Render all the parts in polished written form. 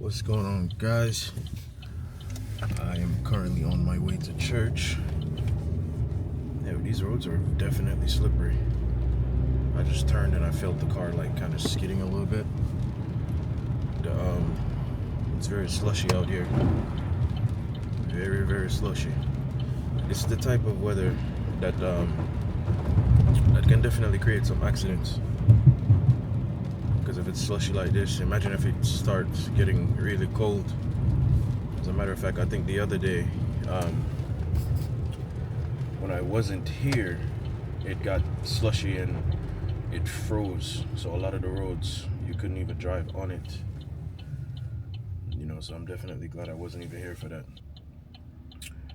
What's going on, guys? I am currently on my way to church. Yeah, these roads are definitely slippery. I just turned and I felt the car like kind of skidding a little bit. It's very slushy out here. Very, very slushy. This is the type of weather that that can definitely create some accidents. Because if it's slushy like this, imagine if it starts getting really cold. As a matter of fact, I think the other day, when I wasn't here, it got slushy and it froze. So a lot of the roads, you couldn't even drive on it. You know, so I'm definitely glad I wasn't even here for that.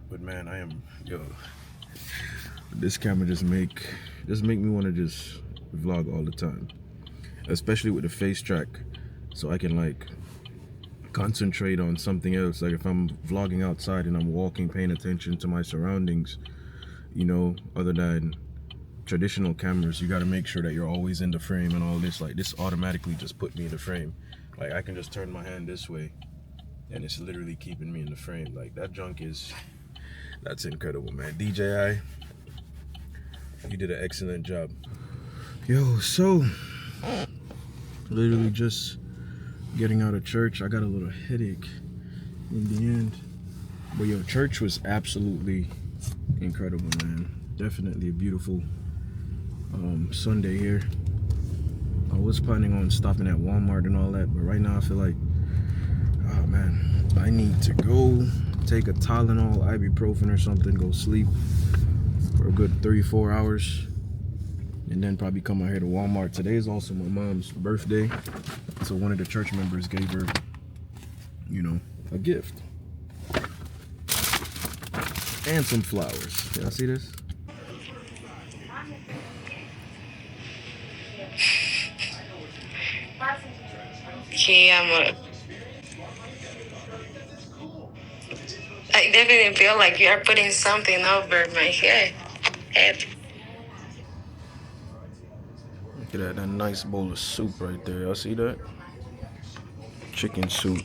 But man, this camera just make me want to just vlog all the time. Especially with the face track, so I can like concentrate on something else. Like if I'm vlogging outside and I'm walking, paying attention to my surroundings, you know, other than traditional cameras, you got to make sure that you're always in the frame and all this. Like this automatically just put me in the frame. Like I can just turn my hand this way and it's literally keeping me in the frame. Like that junk that's incredible, man. DJI, you did an excellent job. Yo, so literally just getting out of church. I got a little headache in the end, but yo, church was absolutely incredible, man. Definitely a beautiful Sunday here. I was planning on stopping at Walmart and all that, but right now I feel like, oh man, I need to go take a Tylenol, ibuprofen or something, go sleep for a good 3-4 hours, and then probably come out here to Walmart. Today is also my mom's birthday, so one of the church members gave her, you know, a gift and some flowers. Y'all see this? I definitely feel like you are putting something over my head. Look at that nice bowl of soup right there. Y'all see that? Chicken soup,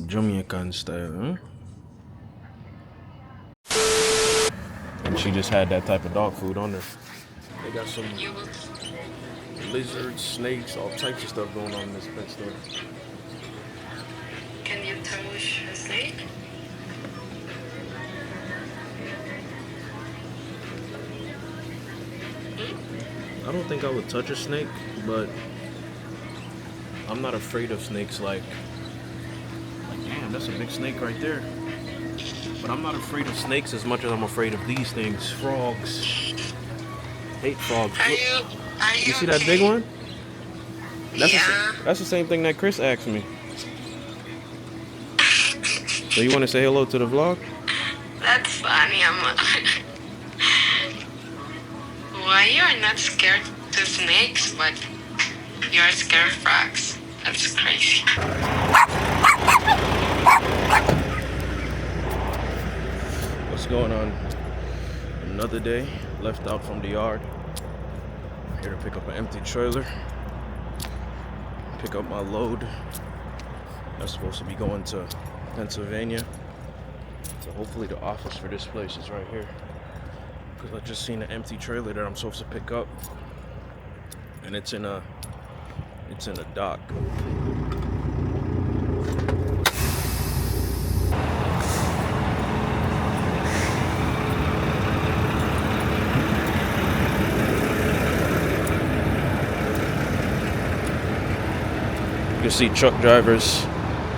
Jamaican style, huh? And she just had that type of dog food on there. They got some lizards, snakes, all types of stuff going on in this pet store. Can you touch a snake? I don't think I would touch a snake, but I'm not afraid of snakes. Like damn, that's a big snake right there. But I'm not afraid of snakes as much as I'm afraid of these things. Frogs. Hate frogs. Are you see okay? that big one? Yeah. That's the same thing that Chris asked me. So you want to say hello to the vlog? That's funny. Why you are not scared to snakes, but you're scared of frogs? That's crazy. What's going on? Another day left out from the yard. I'm here to pick up an empty trailer. Pick up my load. That's supposed to be going to Pennsylvania. So hopefully the office for this place is right here. Because I just seen an empty trailer that I'm supposed to pick up. And it's in a dock. You can see truck drivers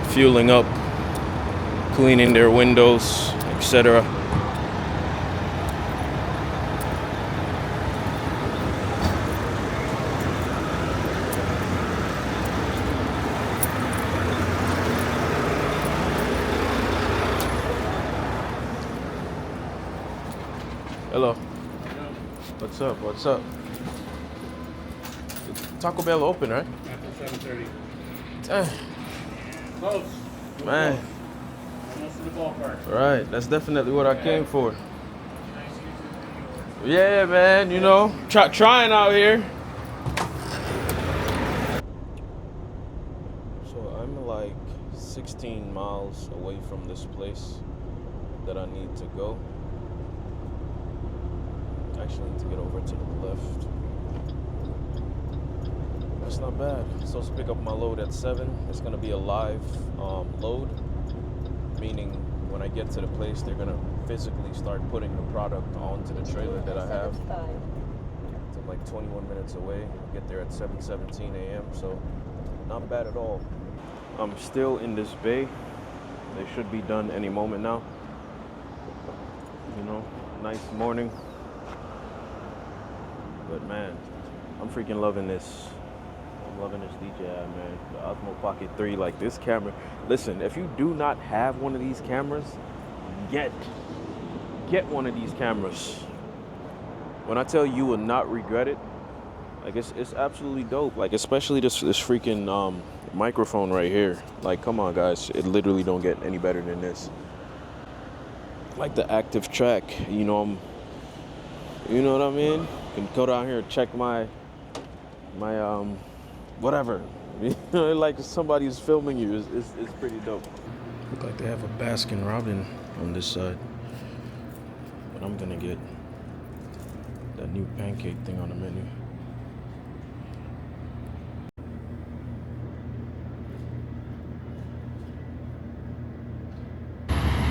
fueling up, cleaning their windows, etc. Hello. What's up? What's up? Taco Bell open, right? After 7:30. Dang. Close. Man. Almost to the ballpark. Right, that's definitely what I came for. Yeah, man, you know, trying out here. So I'm like 16 miles away from this place that I need to go. Actually, I need to get over to the left. That's not bad. Supposed to pick up my load at 7. It's gonna be a live load, meaning when I get to the place, they're gonna physically start putting the product onto the trailer that I have. I'm like 21 minutes away. I'll get there at 7:17 a.m. So not bad at all. I'm still in this bay. They should be done any moment now. You know, nice morning. But man, I'm freaking loving this. I'm loving this DJI, man. The Osmo Pocket 3, like this camera. Listen, if you do not have one of these cameras, get one of these cameras. When I tell you, you will not regret it. Like it's absolutely dope. Like especially this freaking microphone right here. Like come on guys, it literally don't get any better than this. Like the active track, you know what I mean? You can go down here and check my whatever. You know, like somebody's filming you. It's pretty dope. Look like they have a Baskin Robbins on this side. But I'm gonna get that new pancake thing on the menu.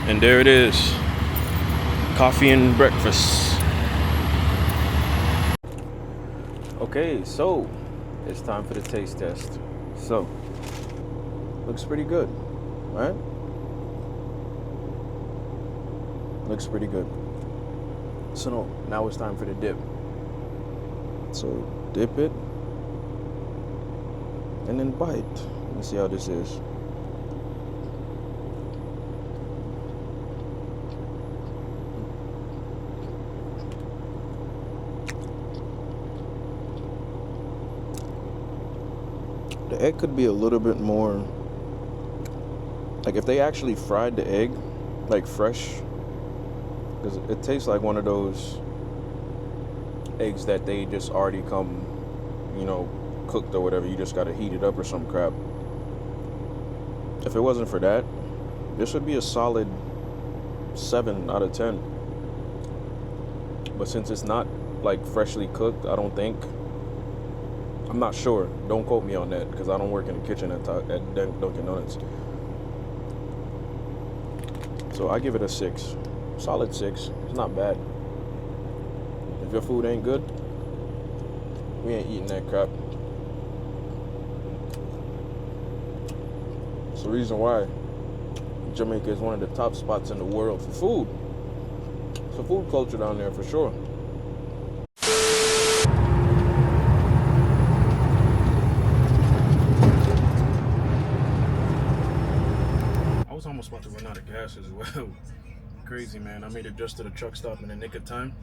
And there it is. Coffee and breakfast. Okay, so it's time for the taste test. So, looks pretty good, right? Looks pretty good. So now it's time for the dip. So dip it and then bite. Let's see how this is. The egg could be a little bit more, like if they actually fried the egg, like fresh, because it tastes like one of those eggs that they just already come, you know, cooked or whatever. You just got to heat it up or some crap. If it wasn't for that, this would be a solid 7 out of 10. But since it's not like freshly cooked, I don't think. I'm not sure. Don't quote me on that because I don't work in the kitchen at Dunkin' Donuts. So I give it a 6. Solid 6. It's not bad. If your food ain't good, we ain't eating that crap. It's the reason why Jamaica is one of the top spots in the world for food. It's a food culture down there for sure. I was almost about to run out of gas as well. Crazy, man. I made it just to the truck stop in the nick of time.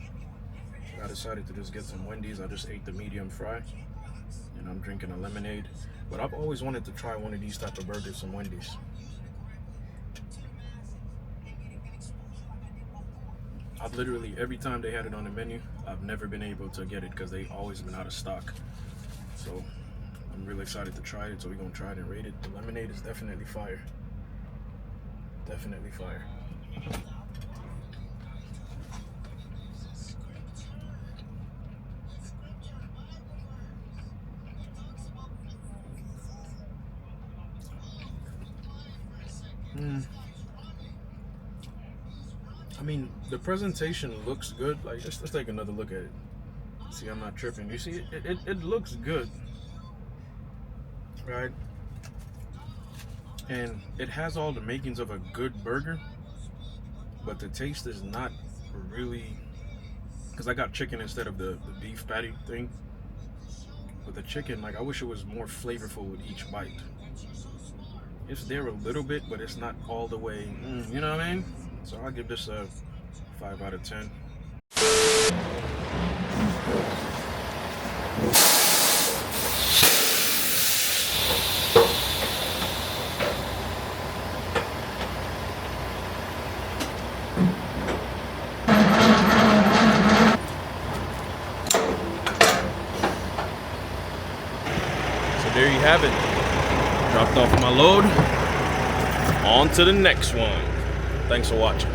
I decided to just get some Wendy's. I just ate the medium fry and I'm drinking a lemonade. But I've always wanted to try one of these type of burgers from Wendy's. I've literally, every time they had it on the menu, I've never been able to get it because they've always been out of stock. So I'm really excited to try it. So we're gonna try it and rate it. The lemonade is definitely fire. Definitely fire. I mean, the presentation looks good. Like, let's take another look at it. See, I'm not tripping. You see, it looks good, right? And it has all the makings of a good burger, but the taste is not really, because I got chicken instead of the beef patty thing. But the chicken, like, I wish it was more flavorful with each bite. It's there a little bit, but it's not all the way, you know what I mean? So I'll give this a 5 out of 10. So there you have it. Dropped off my load. On to the next one. Thanks for watching.